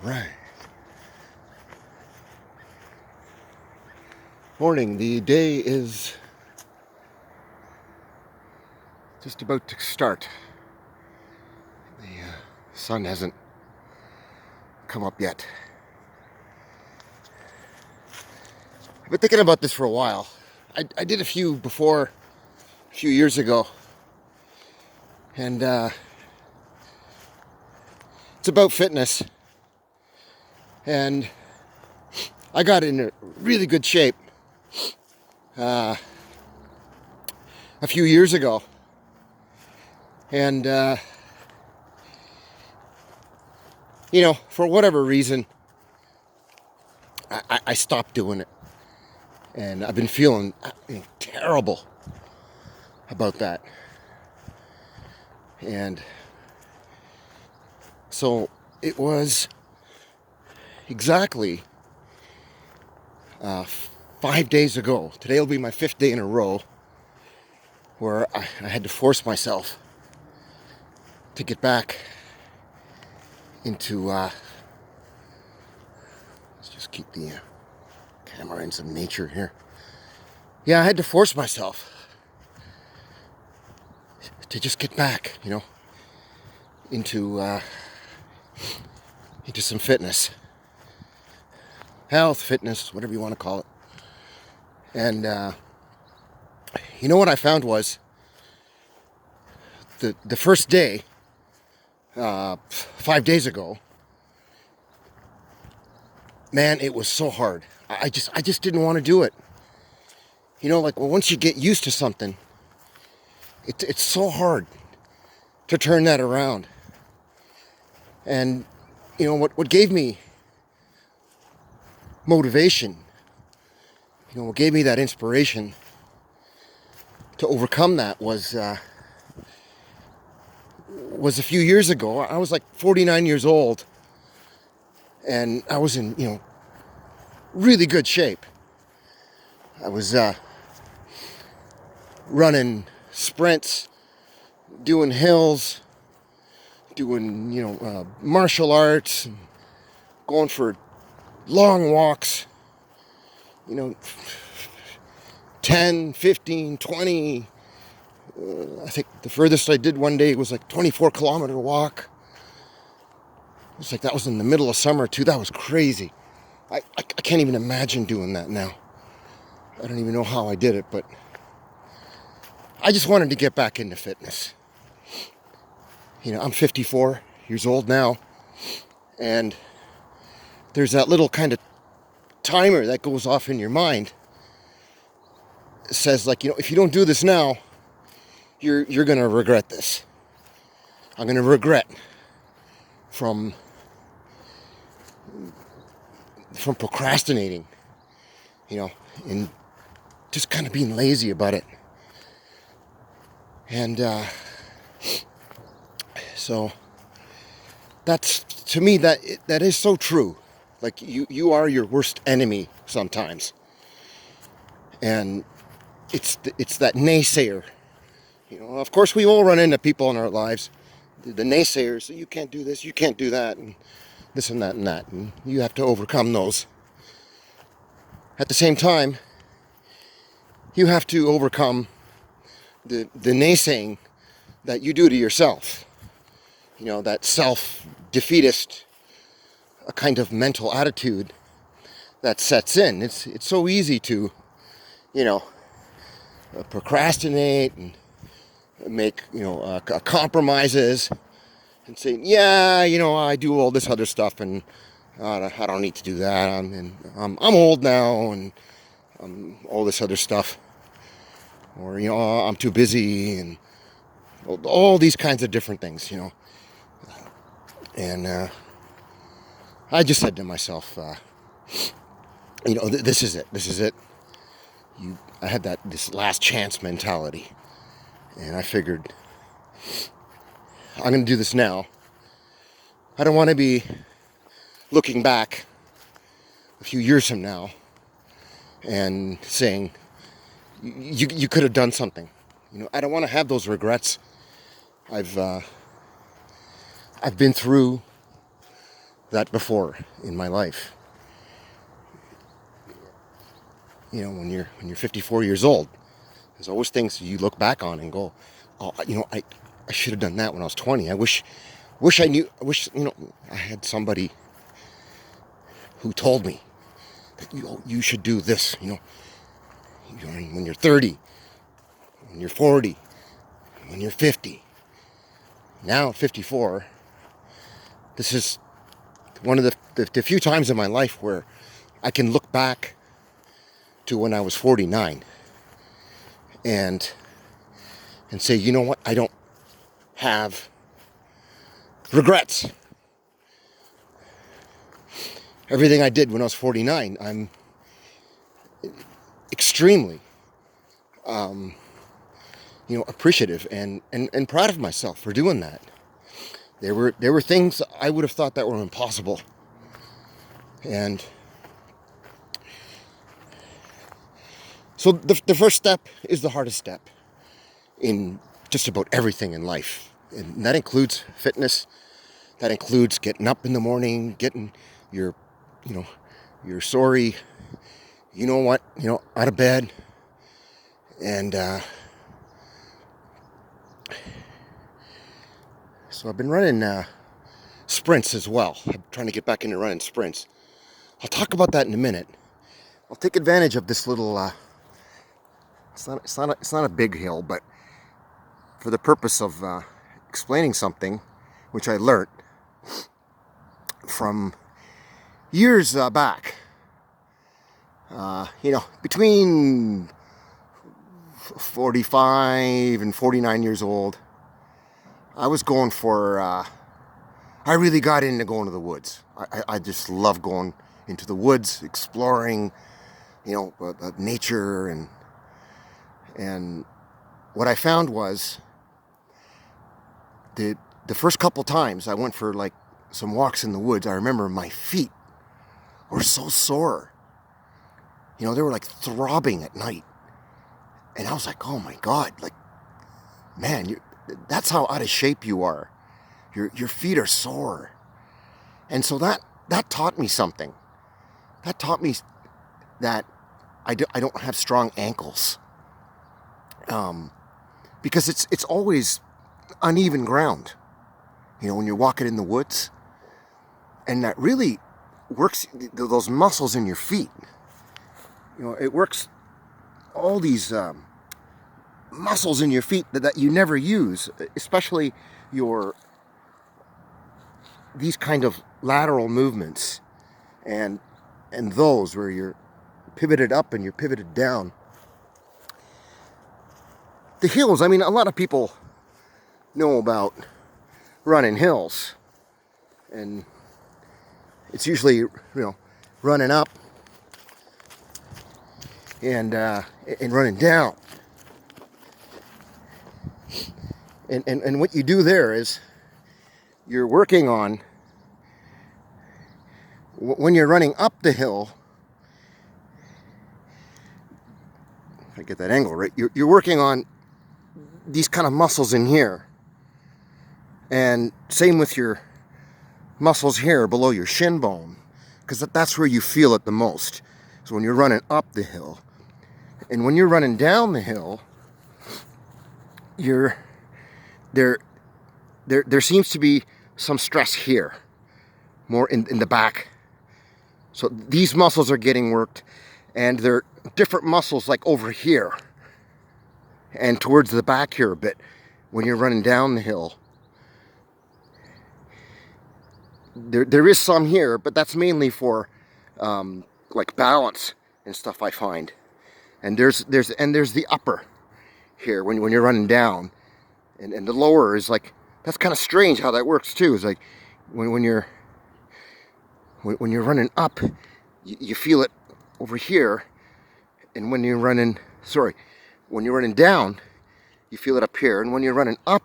Right. Morning. The day is just about to start. The sun hasn't come up yet. I've been thinking about this for a while. I did a few before, a few years ago. And it's about fitness. And I got in a really good shape a few years ago. And, for whatever reason, I stopped doing it. And I've been feeling terrible about that. And so it was exactly 5 days ago. Today will be my 5th day in a row where I had to force myself to get back into, let's just keep the camera in some nature here. Yeah, I had to force myself to just get back, into some fitness. Health, fitness, whatever you want to call it. And what I found was the first day, 5 days ago, man, it was so hard. I just didn't want to do it. Once you get used to something, it's so hard to turn that around. And what gave me motivation, what gave me that inspiration to overcome that was a few years ago. I was like 49 years old, and I was in really good shape. I was running sprints, doing hills, doing martial arts, and going for long walks, 10, 15, 20. I think the furthest I did one day was like 24-kilometer walk. It's like that was in the middle of summer too. That was crazy. I can't even imagine doing that now. I don't even know how I did it, but I just wanted to get back into fitness. I'm 54 years old now, and there's that little kind of timer that goes off in your mind. It says if you don't do this now, you're going to regret this. I'm going to regret from procrastinating, and just kind of being lazy about it. And so that's, to me, that is so true. Like you are your worst enemy sometimes. And it's that naysayer. Of course we all run into people in our lives, the naysayers. You can't do this, you can't do that, and this and that and that. And you have to overcome those. At the same time, you have to overcome the naysaying that you do to yourself. That self-defeatist, a kind of mental attitude that sets in. It's so easy to, procrastinate and make, compromises and say, yeah, I do all this other stuff and I don't need to do that. I'm old now and all this other stuff. Or, I'm too busy and all these kinds of different things, And I just said to myself, this is it. This is it. I had this last chance mentality. And I figured, I'm going to do this now. I don't want to be looking back a few years from now and saying, you could have done something. I don't want to have those regrets. I've been through that before in my life. You know, when you're 54 years old, there's always things you look back on and go, oh, you know, I should have done that when I was 20. I wish I knew. I wish, you know, I had somebody who told me that you should do this. You know, when you're 30, when you're 40, when you're 50. Now at 54, this is one of the few times in my life where I can look back to when I was 49 and say, you know what, I don't have regrets. Everything I did when I was 49, I'm extremely appreciative and proud of myself for doing that. There were things I would have thought that were impossible. And so the first step is the hardest step in just about everything in life. And that includes fitness. That includes getting up in the morning, getting your sorry, out of bed. And so I've been running sprints as well. I'm trying to get back into running sprints. I'll talk about that in a minute. I'll take advantage of this little, it's not a big hill, but for the purpose of explaining something which I learned from years back. Between 45 and 49 years old, I was going for, I really got into going to the woods. I just love going into the woods, exploring, nature, and what I found was the first couple times I went for like some walks in the woods, I remember my feet were so sore. They were like throbbing at night. And I was like, oh my God, like, man, that's how out of shape you are. Your feet are sore. And so that taught me something. That taught me that I don't have strong ankles. Because it's always uneven ground, when you're walking in the woods. And that really works those muscles in your feet. It works all these muscles in your feet that you never use, especially these kind of lateral movements and those where you're pivoted up and you're pivoted down. The hills, I mean, a lot of people know about running hills, and it's usually, running up and running down. And what you do there is you're working on, when you're running up the hill, if I get that angle right, you're working on these kind of muscles in here. And same with your muscles here below your shin bone, because that's where you feel it the most. So when you're running up the hill, and when you're running down the hill, there seems to be some stress here, more in the back. So these muscles are getting worked, and there are different muscles like over here and towards the back here a bit when you're running down the hill. There is some here, but that's mainly for like balance and stuff, I find. And there's the upper here when you're running down, and the lower is like, that's kind of strange how that works too. It's like when you're running up, you feel it over here, and when you're running down, you feel it up here, and when you're running up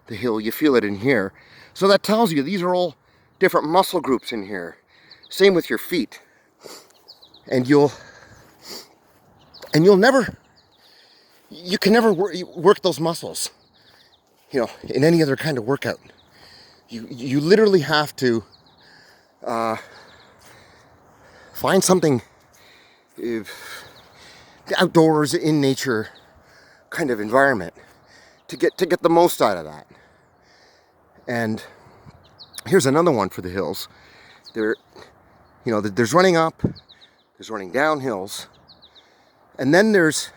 the hill, you feel it in here. So that tells you these are all different muscle groups in here. Same with your feet. And you can never work those muscles, in any other kind of workout. You literally have to Find something outdoors in nature kind of environment to get the most out of that. And here's another one for the hills. There's running up, there's running down hills, and then there's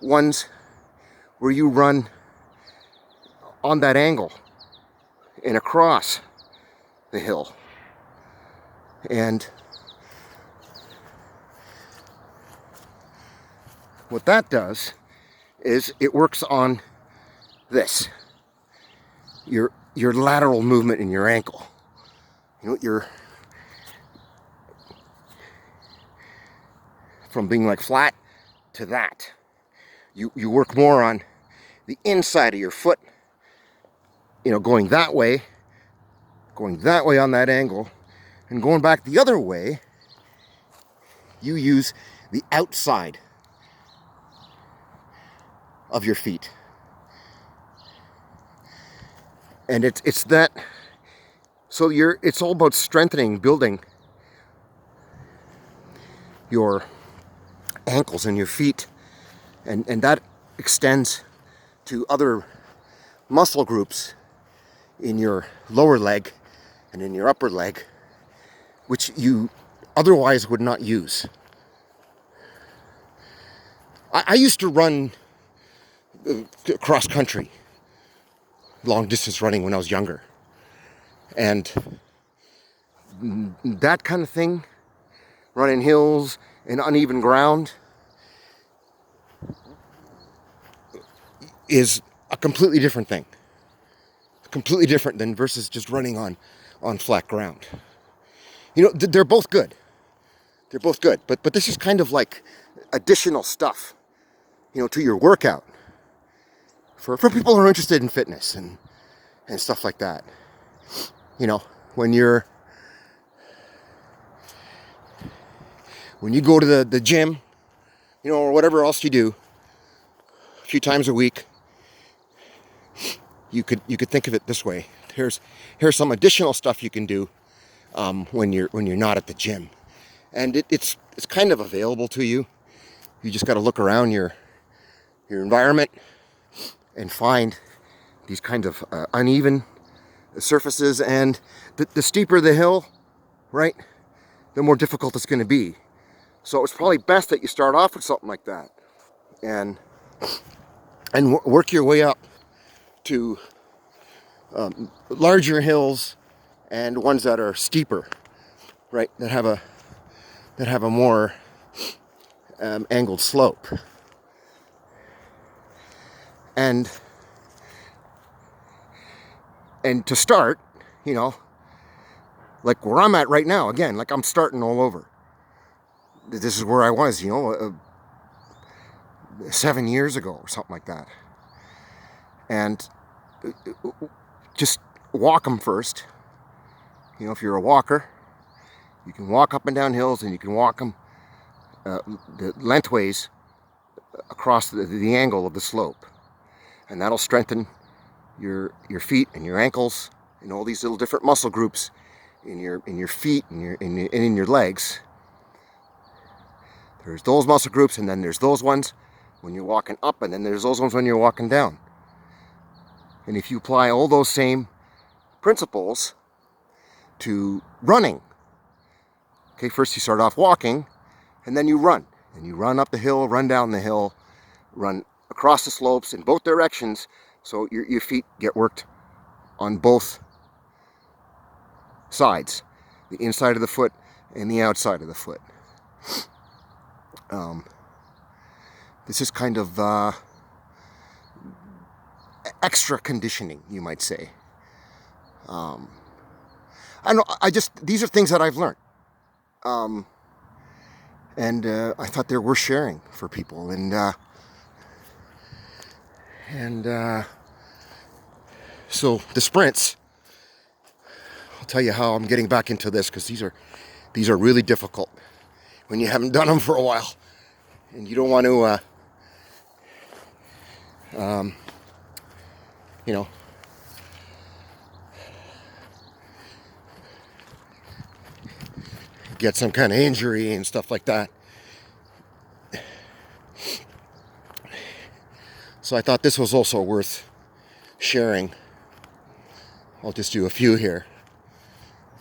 ones where you run on that angle and across the hill. And what that does is it works on this, your lateral movement in your ankle. You're from being like flat to that. You work more on the inside of your foot, going that way on that angle, and going back the other way, you use the outside of your feet. And it's that, so it's all about strengthening, building your ankles and your feet, and that extends to other muscle groups in your lower leg and in your upper leg, which you otherwise would not use. I used to run cross country, long distance running when I was younger, and that kind of thing, running hills and uneven ground, is a completely different thing. Completely different than versus just running on flat ground. They're both good. They're both good. But this is kind of like additional stuff, to your workout. For people who are interested in fitness and stuff like that. When you go to the gym, or whatever else you do, a few times a week, you could think of it this way. Here's some additional stuff you can do when you're not at the gym, and it's kind of available to you. You just got to look around your environment and find these kinds of uneven surfaces, and the steeper the hill, right, the more difficult it's going to be. So it's probably best that you start off with something like that, and work your way up to larger hills and ones that are steeper, right? That have a more angled slope. And to start, like where I'm at right now, again, like I'm starting all over. This is where I was, 7 years ago or something like that. And just walk them first. If you're a walker, you can walk up and down hills, and you can walk them the lengthways across the angle of the slope, and that'll strengthen your feet and your ankles and all these little different muscle groups in your feet and in your legs. There's those muscle groups, and then there's those ones when you're walking up, and then there's those ones when you're walking down. And if you apply all those same principles to running, okay, first you start off walking, and then you run. And you run up the hill, run down the hill, run across the slopes in both directions, so your feet get worked on both sides, the inside of the foot and the outside of the foot. This is kind of extra conditioning, you might say. I know. These are things that I've learned, and I thought they were worth sharing for people. So the sprints, I'll tell you how I'm getting back into this, because these are really difficult when you haven't done them for a while, and you don't want to, get some kind of injury and stuff like that. So I thought this was also worth sharing. I'll just do a few here,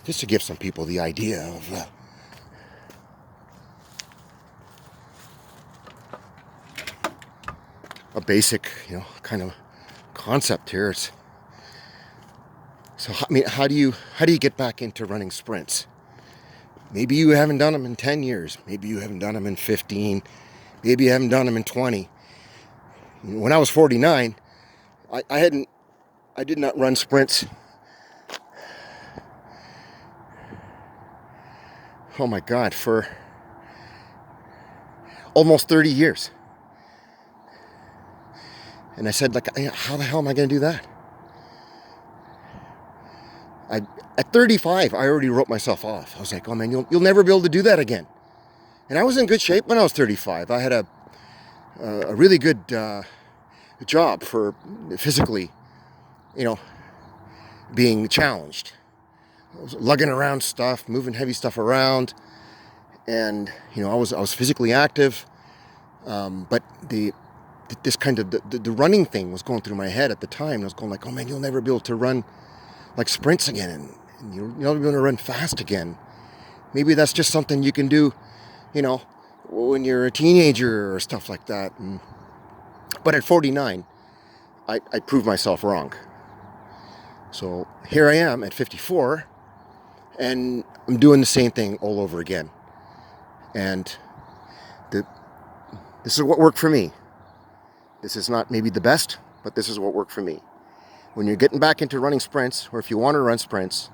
just to give some people the idea of a basic, kind of concept here. So I mean, how do you get back into running sprints? Maybe you haven't done them in 10 years. Maybe you haven't done them in 15. Maybe you haven't done them in 20. When I was 49, I did not run sprints. Oh my God, for almost 30 years. And I said, like, how the hell am I going to do that? At 35, I already wrote myself off. I was like, oh man, you'll never be able to do that again. And I was in good shape when I was 35. I had a really good job for physically, being challenged. I was lugging around stuff, moving heavy stuff around, and I was physically active. But this kind of the running thing was going through my head at the time. I was going like, oh man, you'll never be able to run like sprints again, and you're never going to run fast again. Maybe that's just something you can do, when you're a teenager or stuff like that. But at 49, I proved myself wrong. So here I am at 54, and I'm doing the same thing all over again. And this is what worked for me. This is not maybe the best, but this is what worked for me. When you're getting back into running sprints, or if you want to run sprints,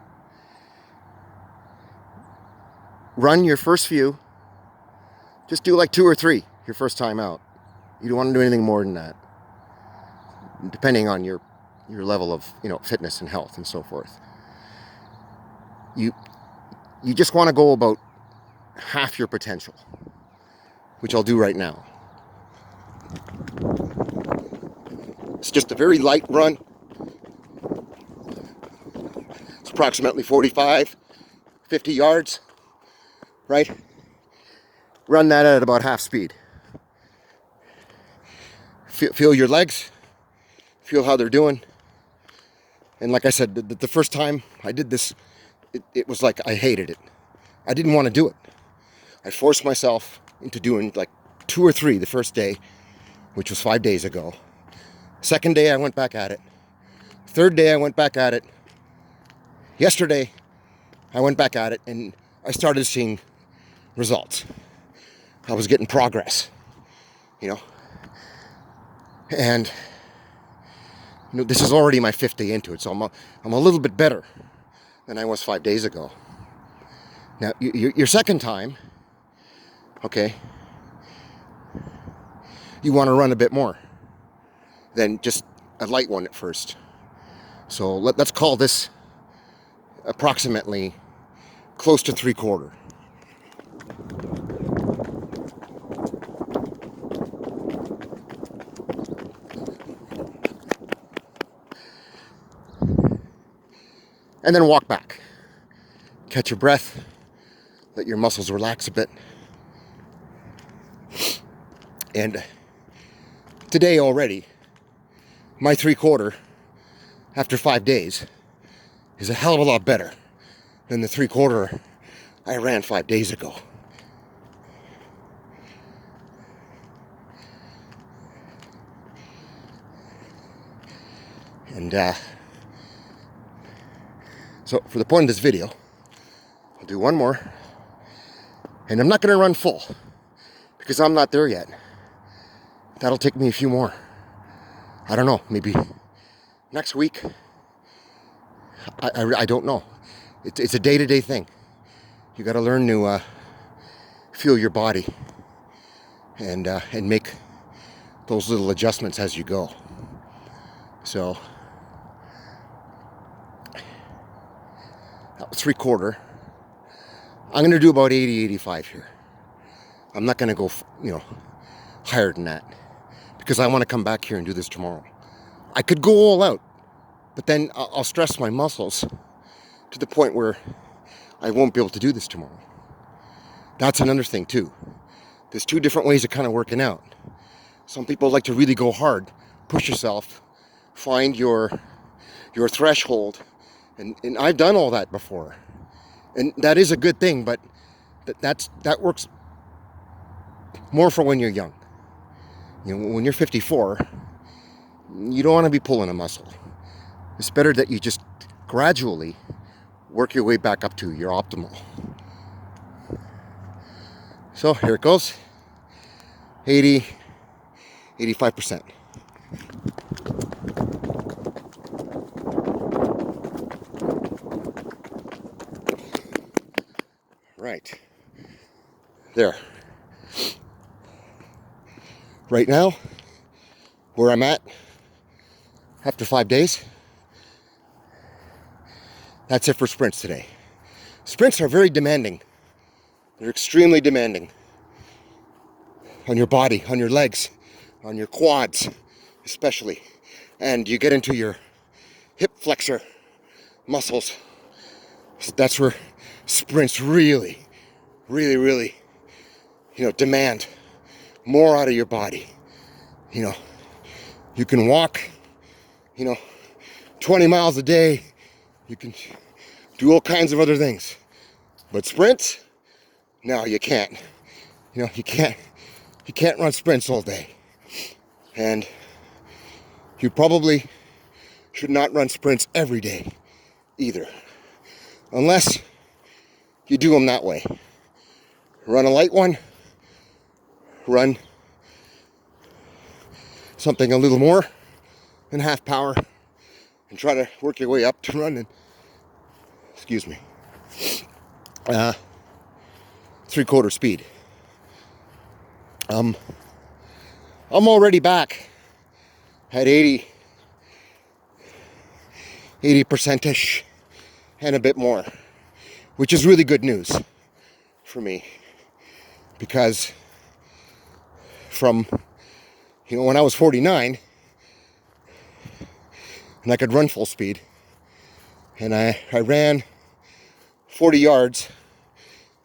run your first few. Just do like 2 or 3 your first time out. You don't want to do anything more than that, depending on your level of fitness and health and so forth. You just want to go about half your potential, which I'll do right now. It's just a very light run. It's approximately 45, 50 yards, right? Run that at about half speed. Feel your legs, feel how they're doing. And like I said, the first time I did this, it was like I hated it. I didn't want to do it. I forced myself into doing like 2 or 3 the first day, which was 5 days ago. Second day I went back at it. Third day I went back at it. Yesterday I went back at it, and I started seeing results. I was getting progress, and this is already my 5th day into it, so I'm a little bit better than I was 5 days ago. Now your second time, okay, you want to run a bit more than just a light one at first. So let's call this approximately close to 3/4. And then walk back. Catch your breath. Let your muscles relax a bit. And today already, my 3/4 after 5 days is a hell of a lot better than the 3/4 I ran 5 days ago. And so for the point of this video, I'll do one more, and I'm not going to run full because I'm not there yet. That'll take me a few more. I don't know, maybe next week. I don't know. It's a day-to-day thing. You got to learn to feel your body and make those little adjustments as you go. So that was 3/4. I'm going to do about 80, 85 here. I'm not going to go, higher than that, because I want to come back here and do this tomorrow. I could go all out, but then I'll stress my muscles to the point where I won't be able to do this tomorrow. That's another thing too. There's two different ways of kind of working out. Some people like to really go hard, push yourself, find your threshold, and I've done all that before, and that is a good thing. But that works more for when you're young. You know, when you're 54, you don't want to be pulling a muscle. It's better that you just gradually work your way back up to your optimal. So here it goes. 80, 85%. Right. There. Right now, where I'm at, after 5 days, that's it for sprints today. Sprints are very demanding. They're extremely demanding on your body, on your legs, on your quads, especially. And you get into your hip flexor muscles. That's where sprints really, you know, demand more out of your body. You know, you can walk, you know, 20 miles a day. You can do all kinds of other things. But sprints, no, you can't. You know, you can't run sprints all day. And you probably should not run sprints every day either. Unless you do them that way. Run a light one, run something a little more than half power, and try to work your way up to running, excuse me, 3/4 speed. I'm already back at 80%-ish and a bit more, which is really good news for me, because from, you know, when I was 49 and I could run full speed, and I ran 40 yards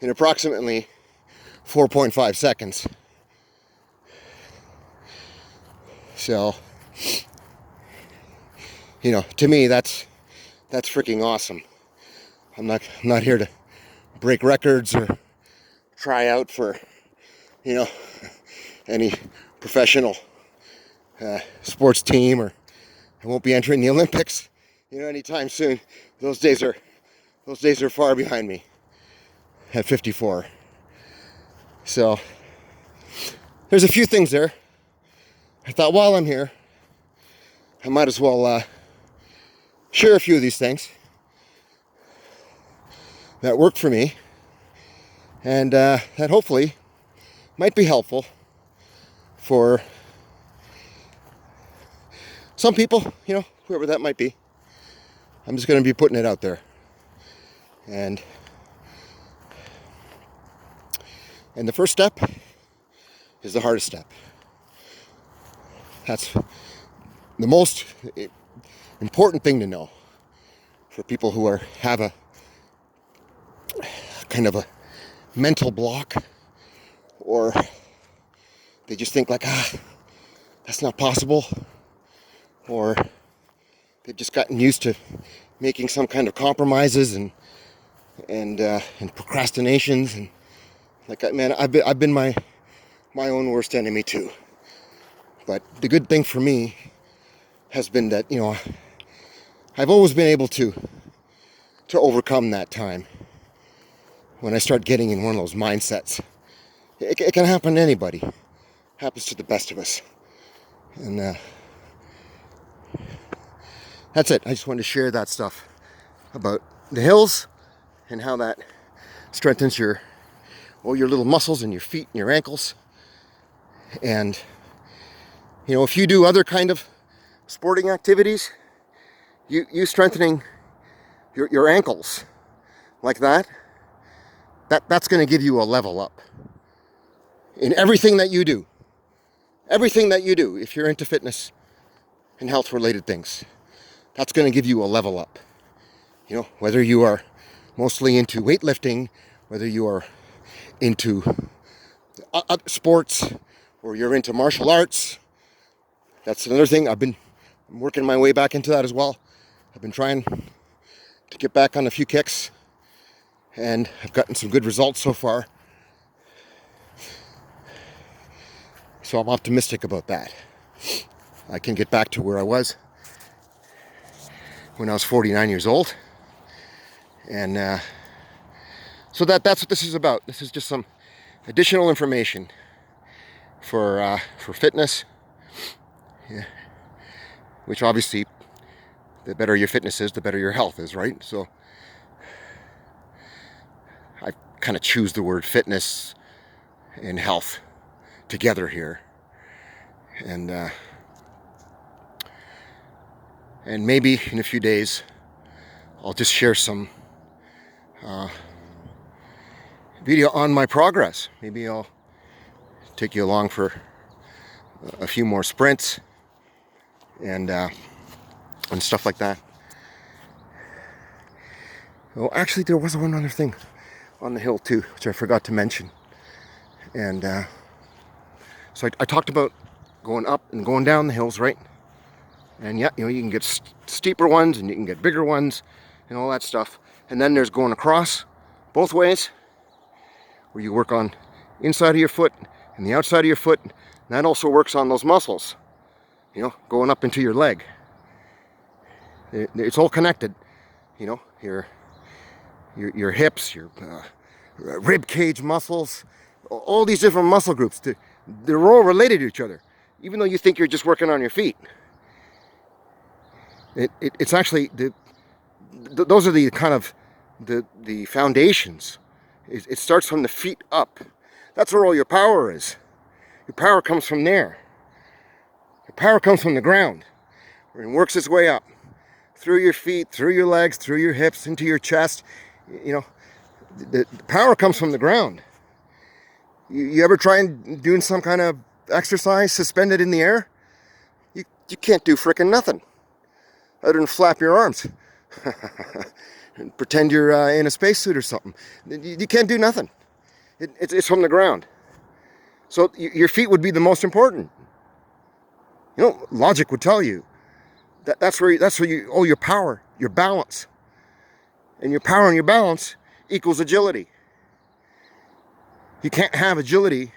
in approximately 4.5 seconds. So, you know, to me, that's freaking awesome. I'm not here to break records or try out for, you know, any professional sports team, or I won't be entering the Olympics, you know, anytime soon. Those days are far behind me at 54. So there's a few things there. I thought while I'm here, I might as well share a few of these things that worked for me, and that hopefully might be helpful for some people, you know, whoever that might be. I'm just going to be putting it out there. And the first step is the hardest step. That's the most important thing to know for people who have a kind of a mental block, or they just think like, that's not possible, or they've just gotten used to making some kind of compromises and procrastinations, and like, man, I've been my own worst enemy too. But the good thing for me has been that, you know, I've always been able to overcome that time when I start getting in one of those mindsets. It can happen to anybody. It happens to the best of us. And that's it. I just wanted to share that stuff about the hills and how that strengthens your little muscles in your feet and your ankles. And, you know, if you do other kind of sporting activities, you strengthening your ankles like that's going to give you a level up in everything that you do. Everything that you do, if you're into fitness and health related things, that's going to give you a level up. You know, whether you are mostly into weightlifting, whether you are into sports or you're into martial arts. That's another thing. I'm working my way back into that as well. I've been trying to get back on a few kicks, and I've gotten some good results so far. So I'm optimistic about that. I can get back to where I was when I was 49 years old. And so that's what this is about. This is just some additional information for fitness. Yeah. Which obviously, the better your fitness is, the better your health is, right? So I kind of choose the word fitness and health together here. And maybe in a few days, I'll just share some video on my progress. Maybe I'll take you along for a few more sprints and stuff like that. Oh, actually, there was one other thing on the hill too, which I forgot to mention. And so I talked about going up and going down the hills, right? And yeah, you can get steeper ones and you can get bigger ones and all that stuff. And then there's going across both ways, where you work on inside of your foot and the outside of your foot. And that also works on those muscles, going up into your leg. It's all connected, your hips, your rib cage muscles, all these different muscle groups. They're all related to each other, even though you think you're just working on your feet. It's actually those are the kind of the foundations. It starts from the feet up. That's where all your power is. Your power comes from there. Your power comes from the ground, and works its way up through your feet, through your legs, through your hips, into your chest. The power comes from the ground. You ever try and doing some kind of exercise suspended in the air? You can't do frickin' nothing other than flap your arms and pretend you're in a spacesuit or something. You can't do nothing. It's from the ground. So your feet would be the most important. Logic would tell you that's where you owe your power, your balance. And your power and your balance equals agility. You can't have agility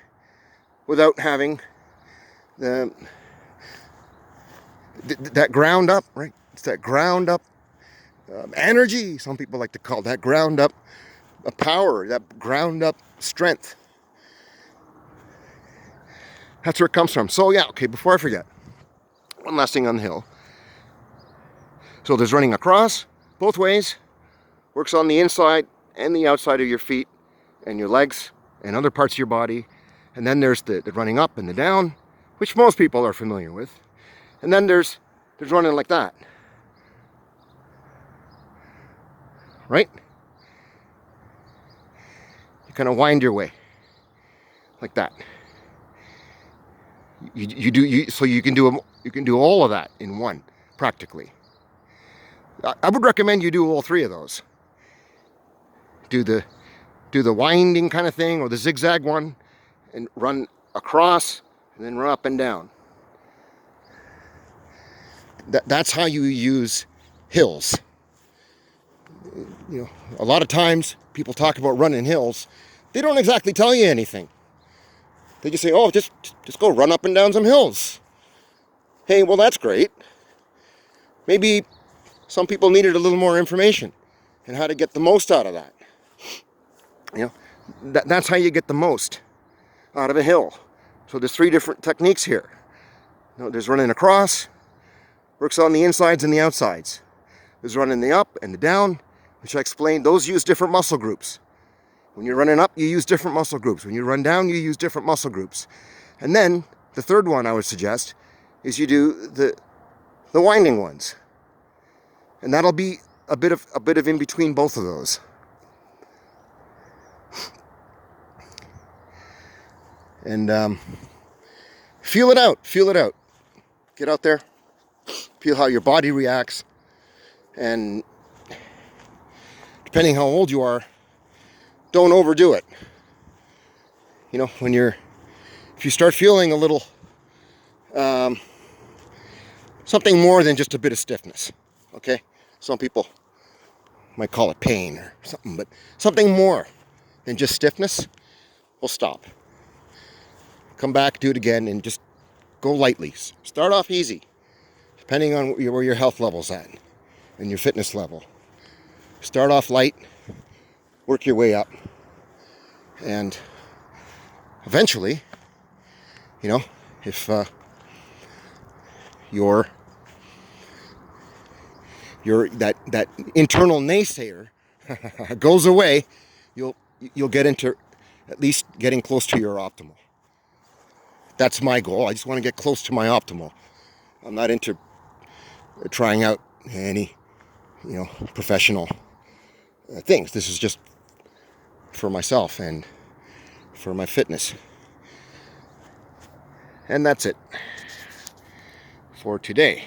without having that ground up, right? It's that ground up energy, some people like to call that ground up power, that ground up strength. That's where it comes from. So yeah, okay, before I forget, one last thing on the hill. So there's running across both ways, works on the inside and the outside of your feet and your legs and other parts of your body. And then there's the running up and the down, which most people are familiar with. And then there's running like that. Right? You kind of wind your way like that. So you can do all of that in one, practically. I would recommend you do all three of those. Do the winding kind of thing, or the zigzag one, and run across and then run up and down. That's how you use hills. A lot of times people talk about running hills. They don't exactly tell you anything. They just say, oh, just go run up and down some hills. Hey, well, that's great. Maybe some people needed a little more information and how to get the most out of that. That's how you get the most out of a hill. So there's three different techniques here. There's running across, works on the insides and the outsides. There's running the up and the down, which I explained. Those use different muscle groups. When you're running up, you use different muscle groups. When you run down, you use different muscle groups. And then the third one I would suggest is you do the winding ones. And that'll be a bit of in between both of those. And feel it out. Get out there, feel how your body reacts, and depending how old you are, don't overdo it. You know, if you start feeling a little, something more than just a bit of stiffness, okay? Some people might call it pain or something, but something more than just stiffness, we'll stop. Come back, do it again, and just go lightly. Start off easy, depending on where your health level's at and your fitness level. Start off light, work your way up, and eventually, you know, if your that internal naysayer goes away, you'll get into at least getting close to your optimal. That's my goal. I just want to get close to my optimal. I'm not into trying out any, professional things. This is just for myself and for my fitness. And that's it for today.